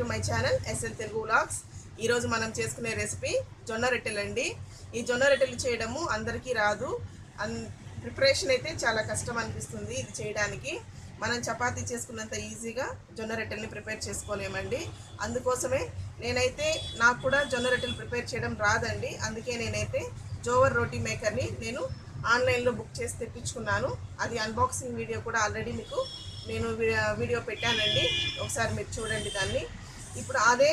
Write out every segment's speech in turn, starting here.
To my channel SL Telugu vlogs. ఈరోజు మనం చేసుకునే రెసిపీ జొన్న రొట్టెలు అండి. ఈ జొన్న రొట్టెలు చేయడము అందరికీ రాదు. ప్రిపరేషన్ అయితే చాలా కష్టం అనిపిస్తుంది ఇది చేయడానికి. మనం చపాతీ చేసుకున్నంత ఈజీగా జొన్న రొట్టెల్ని ప్రిపేర్ చేసుకోలేమండి. అందుకోసమే నాకు కూడా జొన్న రొట్టెలు ప్రిపేర్ చేయడం రాదండి. అందుకే నేనైతే జోవర్ రోటీ మేకర్ని నేను ఆన్లైన్లో బుక్ చేసి తెప్పించుకున్నాను. అది అన్బాక్సింగ్ వీడియో కూడా ఆల్రెడీ మీకు నేను వీడియో పెట్టానండి, ఒకసారి మీరు చూడండి దాన్ని. ఇప్పుడు అదే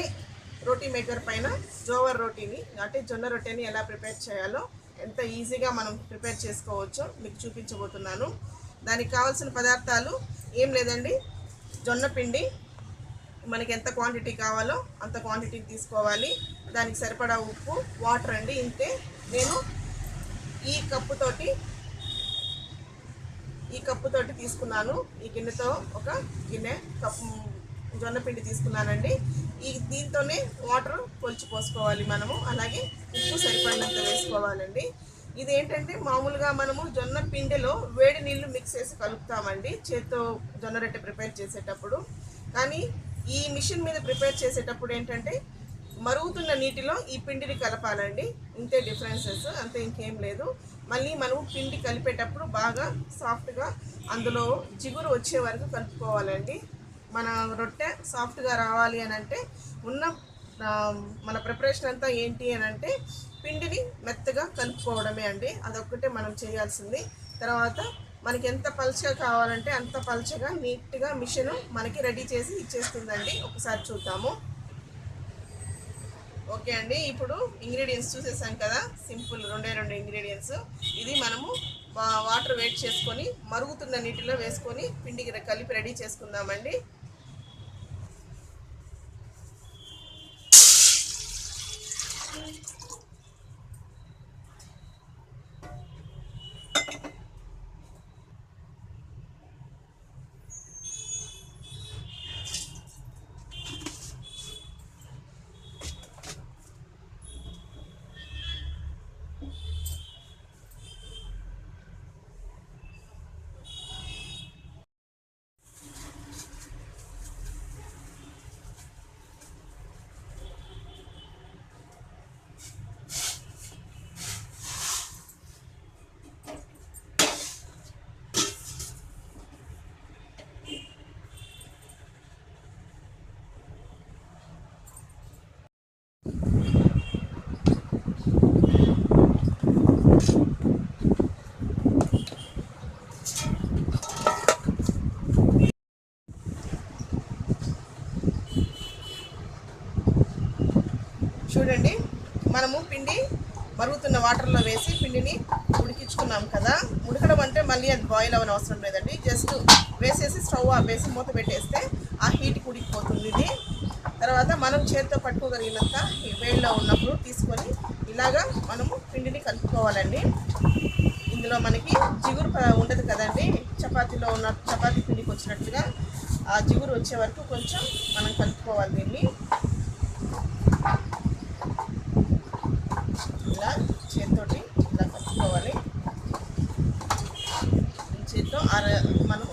రోటీ మేకర్ పైన జోవర్ రోటీని అంటే జొన్న రొట్టెని ఎలా ప్రిపేర్ చేయాలో ఎంత ఈజీగా మనం ప్రిపేర్ చేసుకోవచ్చో మీకు చూపించబోతున్నాను. దానికి కావాల్సిన పదార్థాలు ఏం లేదండి, జొన్న పిండి మనకి ఎంత క్వాంటిటీ కావాలో అంత క్వాంటిటీ తీసుకోవాలి. దానికి సరిపడా ఉప్పు, వాటర్ అండి, ఇంతే. నేను ఈ కప్పుతోటి తీసుకున్నాను. ఈ గిన్నెతో ఒక గిన్నె కప్పు జొన్న పిండి తీసుకున్నానండి. దీంతోనే వాటర్ కొలిచి పోసుకోవాలి మనము. అలాగే ఉప్పు సరిపడినంత వేసుకోవాలండి. ఇదేంటంటే మామూలుగా మనము జొన్న పిండిలో వేడి నీళ్లు మిక్స్ చేసి కలుపుతామండి చేత్తో జొన్న రొట్టె ప్రిపేర్ చేసేటప్పుడు. కానీ ఈ మిషన్ మీద ప్రిపేర్ చేసేటప్పుడు ఏంటంటే మరుగుతున్న నీటిలో ఈ పిండిని కలపాలండి. ఇంతే డిఫరెన్సెస్, అంతే, ఇంకేం లేదు. మళ్ళీ మనం పిండి కలిపేటప్పుడు బాగా సాఫ్ట్గా అందులో జిగురు వచ్చే వరకు కలుపుకోవాలండి. మన రొట్టె సాఫ్ట్గా రావాలి అని అంటే మన ప్రిపరేషన్ అంతా ఏంటి అని అంటే పిండిని మెత్తగా కలుపుకోవడమే అండి. అదొక్కటే మనం చేయాల్సింది. తర్వాత మనకి ఎంత పల్చగా కావాలంటే అంత పల్చగా నీట్గా మిషన్ మనకి రెడీ చేసి ఇచ్చేస్తుందండి. ఒకసారి చూద్దాము. ఓకే అండి, ఇప్పుడు ఇంగ్రీడియంట్స్ చూసేసాం కదా, సింపుల్ రెండు ఇంగ్రీడియంట్స్. ఇది మనము వాటర్ వేడి చేసుకొని మరుగుతున్న నీటిలో వేసుకొని పిండికి కలిపి రెడీ చేసుకుందామండి. చూడండి, మనము పిండి మరుగుతున్న వాటర్లో వేసి పిండిని ఉడికించుకున్నాం కదా. ఉడకడం అంటే మళ్ళీ అది బాయిల్ అవ్వని అవసరం లేదండి. జస్ట్ వేసేసి స్టవ్ ఆపేసి మూత పెట్టేస్తే ఆ హీట్కి ఉడికిపోతుంది ఇది. తర్వాత మనం చేతితో పట్టుకోగలిగినంత వేడిలో ఉన్నప్పుడు తీసుకొని ఇలాగా మనము పిండిని కలుపుకోవాలండి. ఇందులో మనకి జిగురు ఉండదు కదండి, చపాతీ పిండికి వచ్చినట్లుగా ఆ జిగురు వచ్చే వరకు కొంచెం మనం కలుపుకోవాలి. దీన్ని ఇలా చేతితోటి ఇలా కలుపుకోవాలి. చేతితో మనం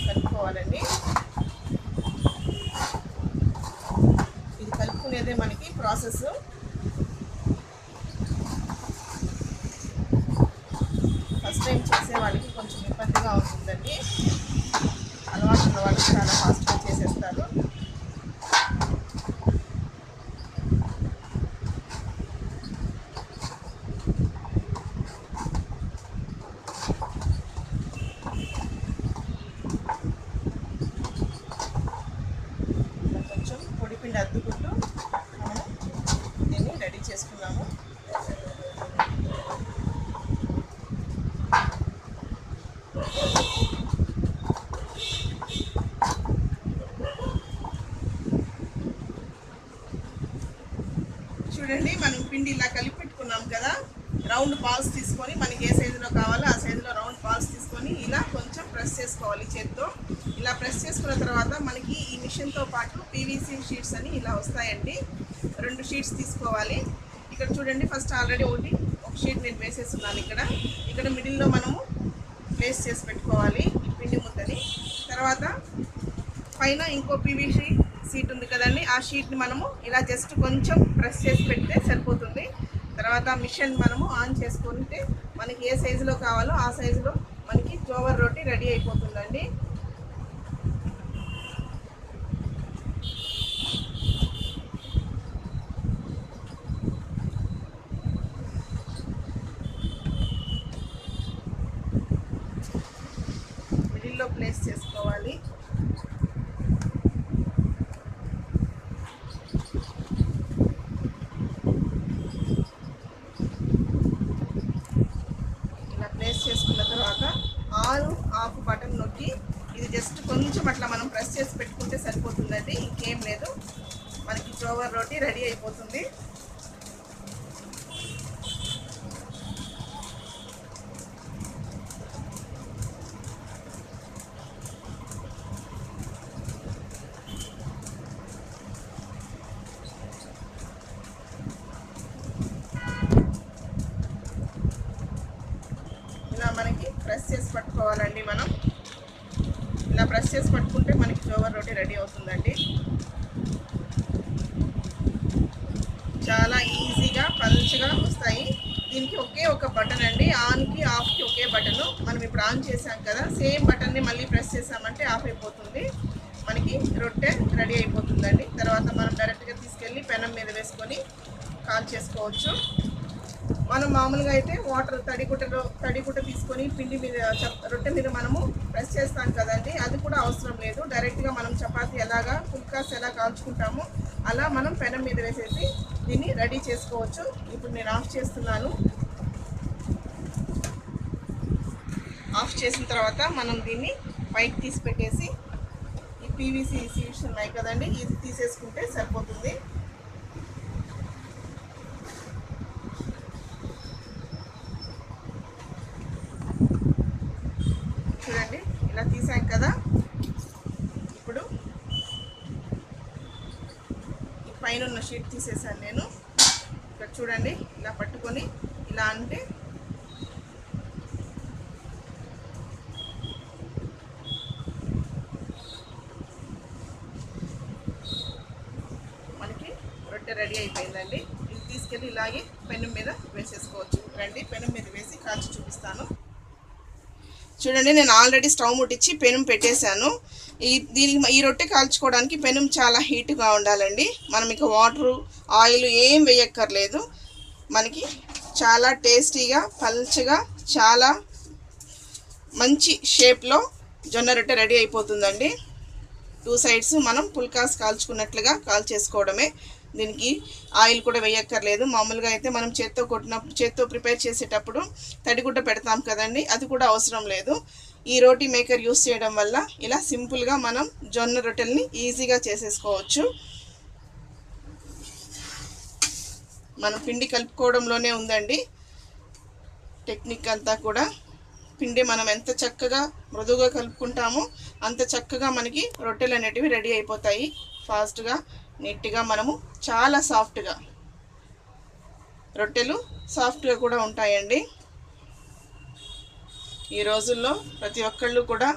కలుపుకోవాలండి. ఇది కలుపుకునేదే మనకి ప్రాసెస్. ఫస్ట్ టైం చేసే వాళ్ళకి కొంచెం ఇబ్బందిగా ఉంటుందండి. అలవాటు ఉన్న వాళ్ళు చాలా ఫాస్ట్గా చేసేస్తారు. పొడిపిండి అద్దుకుంటూ మనం దీన్ని రెడీ చేసుకున్నాము. చూడండి, మనం పిండి ఇలా కలిపి పెట్టుకున్నాం కదా. రౌండ్ బాల్స్ తీసుకొని మనకి ఏ సైజులో కావాలో ఆ సైజులో రౌండ్ బాల్స్ తీసుకొని ఇలా కొంచెం ప్రెస్ చేసుకోవాలి చేత్తో. ఇలా ప్రెస్ చేసుకున్న తర్వాత మనకి ఈ మిషన్తో పాటు పీవీసీ షీట్స్ అని ఇలా వస్తాయండి. 2 షీట్స్ తీసుకోవాలి. ఇక్కడ చూడండి, ఫస్ట్ ఆల్రెడీ ఒక షీట్ నేను వేసేస్తున్నాను. ఇక్కడ మిడిల్లో మనము ప్లేస్ చేసి పెట్టుకోవాలి ఈ పిండి ముద్దని. తర్వాత పైన ఇంకో పీవీసీ షీట్ ఉంది కదండి, ఆ షీట్ని మనము ఇలా జస్ట్ కొంచెం ప్రెస్ చేసి పెడితే సరిపోతుంది. తర్వాత మిషన్ మనము ఆన్ చేసుకుంటే మనకి ఏ సైజులో కావాలో ఆ సైజులో మనకి జోవర్ రోటీ రెడీ అయిపోతుందండి. మిడిల్లో ప్లేస్ చేసుకోవాలి. ఇలా ప్లేస్ చేసుకున్న తర్వాత ఆన్ ఆఫ్ బటన్ నొక్కి ఇది జస్ట్ కొంచెం అట్లా మనం ప్రెస్ చేసి పెట్టుకుంటే సరిపోతుందండి. ఇంకేం లేదు, మనకి జోవర్ రోటీ రెడీ అయిపోతుంది. ఇలా మనకి ప్రెస్ చేసి పట్టుకోవాలండి. మనం ఇలా ప్రెస్ చేసి పట్టుకుంటే మనకి జోవర్ రోటీ రెడీ అవుతుందండి. చాలా ఈజీగా పల్చగా వస్తాయి. దీనికి ఒకే ఒక బటన్ అండి, ఆన్కి ఆఫ్కి ఒకే బటను. మనం ఇప్పుడు ఆన్ చేసాం కదా, సేమ్ బటన్ని మళ్ళీ ప్రెస్ చేసామంటే ఆఫ్ అయిపోతుంది. మనకి రొట్టె రెడీ అయిపోతుందండి. తర్వాత మనం డైరెక్ట్గా తీసుకెళ్ళి పెనం మీద వేసుకొని కాల్ చేసుకోవచ్చు. మనం మామూలుగా అయితే వాటర్ తడిగుడ్డ తీసుకొని పిండి మీద రొట్టె మీద మనము ప్రెస్ చేస్తాం కదండి, అది కూడా అవసరం లేదు. డైరెక్ట్గా మనం చపాతీ ఎలాగా పుల్కాస్ ఎలా కాల్చుకుంటామో అలా మనం పెనం మీద వేసేసి దీన్ని రెడీ చేసుకోవచ్చు. ఇప్పుడు నేను ఆఫ్ చేస్తున్నాను. ఆఫ్ చేసిన తర్వాత మనం దీన్ని పైకి తీసి పెట్టేసి ఈ పీవీసీ సీట్స్ ఉన్నాయి కదండి, ఇది తీసేసుకుంటే సరిపోతుంది. చూడండి, ఇలా తీసాం కదా. ఇప్పుడు ఈ పైన ఉన్న షీట్ తీసేసాను నేను. ఇక్కడ చూడండి, ఇలా పట్టుకొని ఇలా అంటే మనకి రొట్టె రెడీ అయిపోయిందండి. ఇది తీసుకెళ్ళి ఇలాగే పెనం మీద వేసేసుకోవచ్చు. రండి, పెనం మీద వేసి కాల్చి చూపిస్తాను. చూడండి, నేను ఆల్రెడీ స్టవ్ ముట్టించి పెనం పెట్టేశాను. ఈ రొట్టె కాల్చుకోవడానికి పెనం చాలా హీట్గా ఉండాలండి. మనం ఇక వాటరు ఆయిల్ ఏం వేయక్కర్లేదు. మనకి చాలా టేస్టీగా పల్చగా చాలా మంచి షేప్లో జొన్న రొట్టె రెడీ అయిపోతుందండి. 2 సైడ్స్ మనం పుల్కాస్ కాల్చుకున్నట్లుగా కాల్చేసుకోవడమే. దీనికి ఆయిల్ కూడా వేయక్కర్లేదు. మామూలుగా అయితే మనం చేత్తో ప్రిపేర్ చేసేటప్పుడు తడిగుడ్డ పెడతాం కదండి, అది కూడా అవసరం లేదు. ఈ రోటీ మేకర్ యూస్ చేయడం వల్ల ఇలా సింపుల్గా మనం జొన్న రొట్టెల్ని ఈజీగా చేసేసుకోవచ్చు. మనం పిండి కలుపుకోవడంలోనే ఉందండి టెక్నిక్ అంతా కూడా. పిండి మనం ఎంత చక్కగా మృదువుగా కలుపుకుంటామో అంత చక్కగా మనకి రొట్టెలు అనేటివి రెడీ అయిపోతాయి. ఫాస్ట్గా నీట్గా మనము చాలా సాఫ్ట్గా రొట్టెలు సాఫ్ట్గా కూడా ఉంటాయండి. ఈ రోజుల్లో ప్రతి ఒక్కళ్ళు కూడా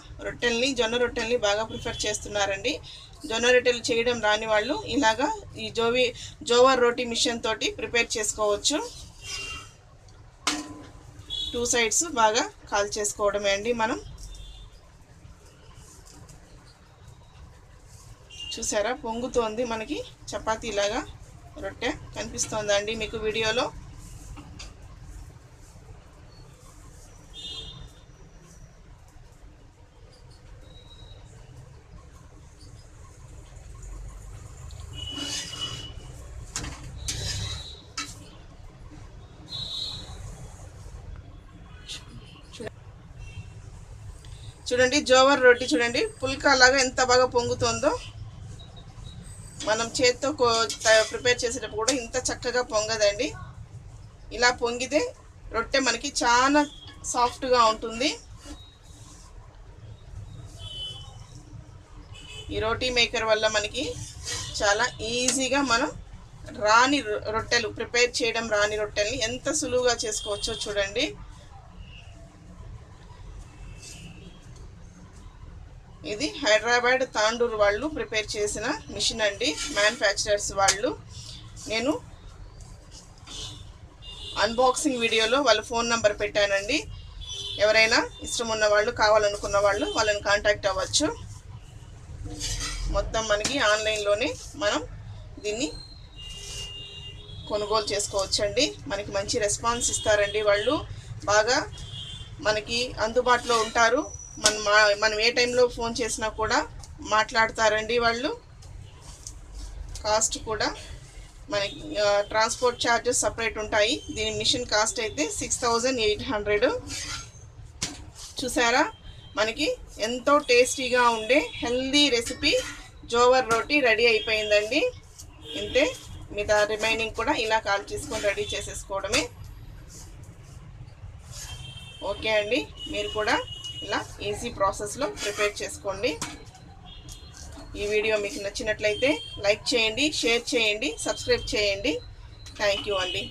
జొన్న రొట్టెల్ని బాగా ప్రిఫర్ చేస్తున్నారండి. జొన్న రొట్టెలు చేయడం రాని వాళ్ళు ఇలాగా ఈ జోవర్ రోటీ మిషన్ తోటి ప్రిపేర్ చేసుకోవచ్చు. 2 సైడ్స్ బాగా కాల్ చేసుకోవడమే అండి. మనం చూసారా, పొంగుతోంది మనకి చపాతీ లాగా రొట్టె. కనిపిస్తోందా అండి మీకు వీడియోలో? చూడండి, జోవర్ రోటీ చూడండి పుల్కా లాగా ఎంత బాగా పొంగుతోందో. మనం చేత్తో ప్రిపేర్ చేసేటప్పుడు కూడా ఇంత చక్కగా పొంగదండి. ఇలా పొంగితే రొట్టె మనకి చాలా సాఫ్ట్గా ఉంటుంది. ఈ రోటీ మేకర్ వల్ల మనకి చాలా ఈజీగా మనం ప్రిపేర్ చేయడం రాని రొట్టెల్ని ఎంత సులువుగా చేసుకోవచ్చో చూడండి. ఇది హైదరాబాద్ తాండూరు వాళ్ళు ప్రిపేర్ చేసిన మిషన్ అండి, మ్యానుఫ్యాక్చరర్స్ వాళ్ళు. నేను అన్బాక్సింగ్ వీడియోలో వాళ్ళ ఫోన్ నెంబర్ పెట్టానండి. ఎవరైనా ఇష్టం ఉన్న వాళ్ళు, కావాలనుకున్న వాళ్ళు వాళ్ళని కాంటాక్ట్ అవ్వచ్చు. మొత్తం మనకి ఆన్లైన్లోనే మనం దీన్ని కొనుగోలు చేసుకోవచ్చండి. మనకి మంచి రెస్పాన్స్ ఇస్తారండి వాళ్ళు, బాగా మనకి అందుబాటులో ఉంటారు. మనం ఏ టైంలో ఫోన్ చేసినా కూడా మాట్లాడతారండి వాళ్ళు. కాస్ట్ కూడా మనకి ట్రాన్స్పోర్ట్ ఛార్జెస్ సపరేట్ ఉంటాయి. దీని మిషన్ కాస్ట్ అయితే 6800. చూసారా, మనకి ఎంతో టేస్టీగా ఉండే హెల్దీ రెసిపీ జోవర్ రోటీ రెడీ అయిపోయిందండి. ఇంతే, మిగతా రిమైనింగ్ కూడా ఇలా కాల్ చేసుకొని రెడీ చేసేసుకోవడమే. ఓకే అండి, మీరు కూడా ఇలా ఈజీ ప్రాసెస్లో ప్రిపేర్ చేసుకోండి. ఈ వీడియో మీకు నచ్చినట్లయితే లైక్ చేయండి, షేర్ చేయండి, సబ్స్క్రైబ్ చేయండి. థ్యాంక్ యూ అండి.